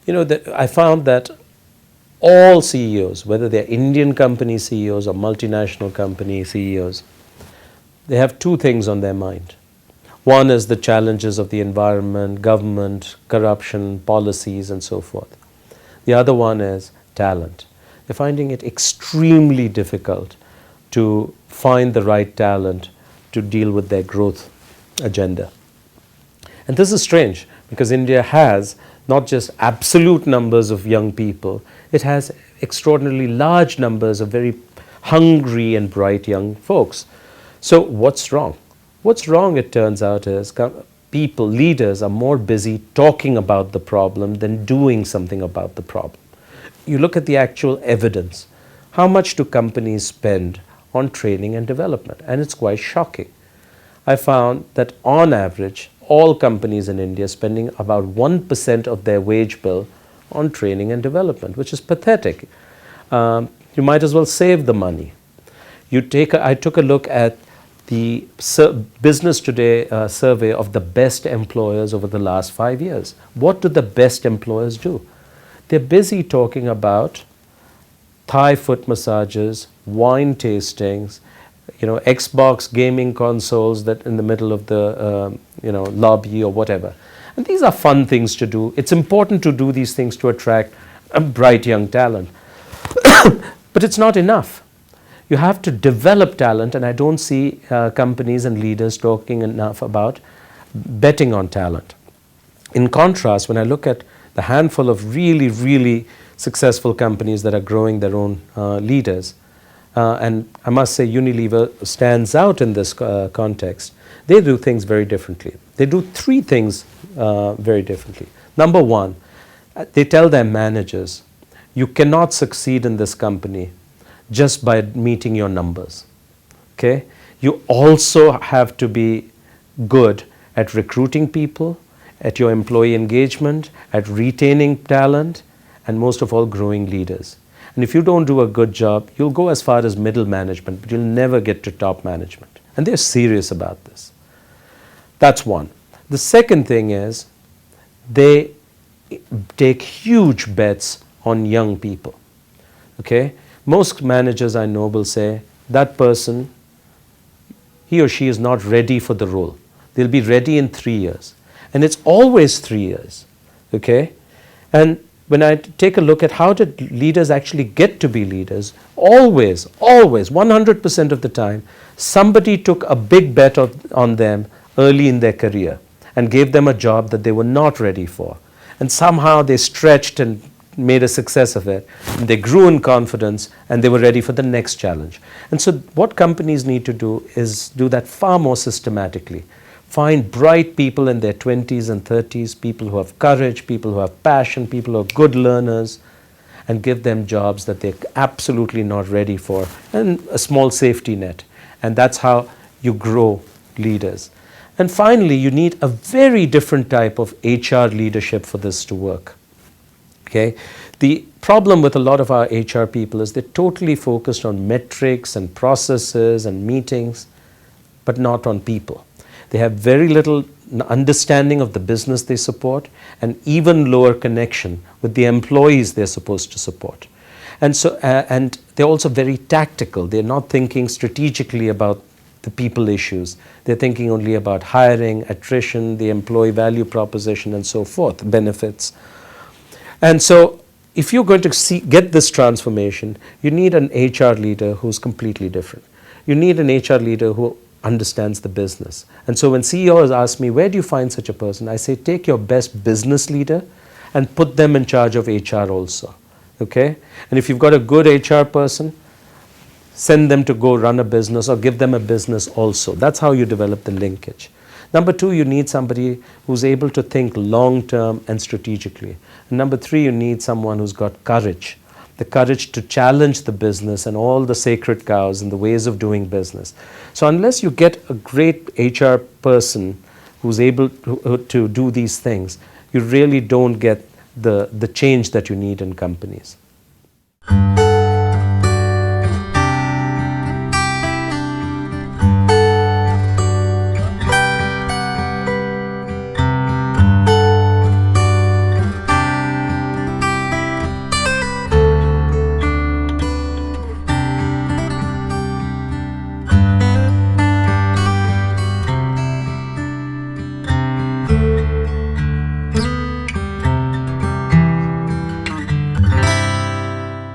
I found that all CEOs, whether they're Indian company CEOs or multinational company CEOs, they have two things on their mind. One is the challenges of the environment, government, corruption, policies, and so forth. The other one is talent. They're finding it extremely difficult to find the right talent to deal with their growth agenda. And this is strange because India has not just absolute numbers of young people, it has extraordinarily large numbers of very hungry and bright young folks. So what's wrong? What's wrong, it turns out, is people, leaders, are more busy talking about the problem than doing something about the problem. You look at the actual evidence. How much do companies spend on training and development? And it's quite shocking. I found that on average, all companies in India are spending about 1% of their wage bill on training and development, which is pathetic. You might as well save the money. I took a look at the Business Today survey of the best employers over the last 5 years. What do the best employers do? They're busy talking about Thai foot massages, wine tastings, Xbox gaming consoles that in the middle of the lobby or whatever. And these are fun things to do. It's important to do these things to attract a bright young talent. But it's not enough. You have to develop talent, and I don't see companies and leaders talking enough about betting on talent. In contrast, when I look at the handful of really, really successful companies that are growing their own leaders, and I must say Unilever stands out in this context, they do things very differently. They do three things very differently. Number one, they tell their managers, you cannot succeed in this company just by meeting your numbers. Okay? You also have to be good at recruiting people, at your employee engagement, at retaining talent, and most of all, growing leaders. And if you don't do a good job, you'll go as far as middle management, but you'll never get to top management. And they're serious about this. That's one. The second thing is they take huge bets on young people. Okay? Most managers I know will say, that person, he or she is not ready for the role. They'll be ready in 3 years. And it's always 3 years. Okay? And when I take a look at how did leaders actually get to be leaders, always, 100% of the time, somebody took a big bet on them early in their career and gave them a job that they were not ready for. And somehow they stretched and made a success of it. And they grew in confidence and they were ready for the next challenge. And so what companies need to do is do that far more systematically. Find bright people in their 20s and 30s, people who have courage, people who have passion, people who are good learners, and give them jobs that they're absolutely not ready for, and a small safety net. And that's how you grow leaders. And finally, you need a very different type of HR leadership for this to work. Okay? The problem with a lot of our HR people is they're totally focused on metrics and processes and meetings, but not on people. They have very little understanding of the business they support and even lower connection with the employees they're supposed to support. And so, and they're also very tactical. They're not thinking strategically about the people issues. They're thinking only about hiring, attrition, the employee value proposition, and so forth, benefits. And so if you're going to get this transformation, you need an HR leader who's completely different. You need an HR leader who understands the business. And so when CEOs ask me, where do you find such a person? I say, take your best business leader and put them in charge of HR also. Okay? And if you've got a good HR person, send them to go run a business or give them a business also. That's how you develop the linkage. Number two, you need somebody who's able to think long-term and strategically. And number three, you need someone who's got courage. The courage to challenge the business and all the sacred cows and the ways of doing business. So unless you get a great HR person who's able to do these things, you really don't get the change that you need in companies.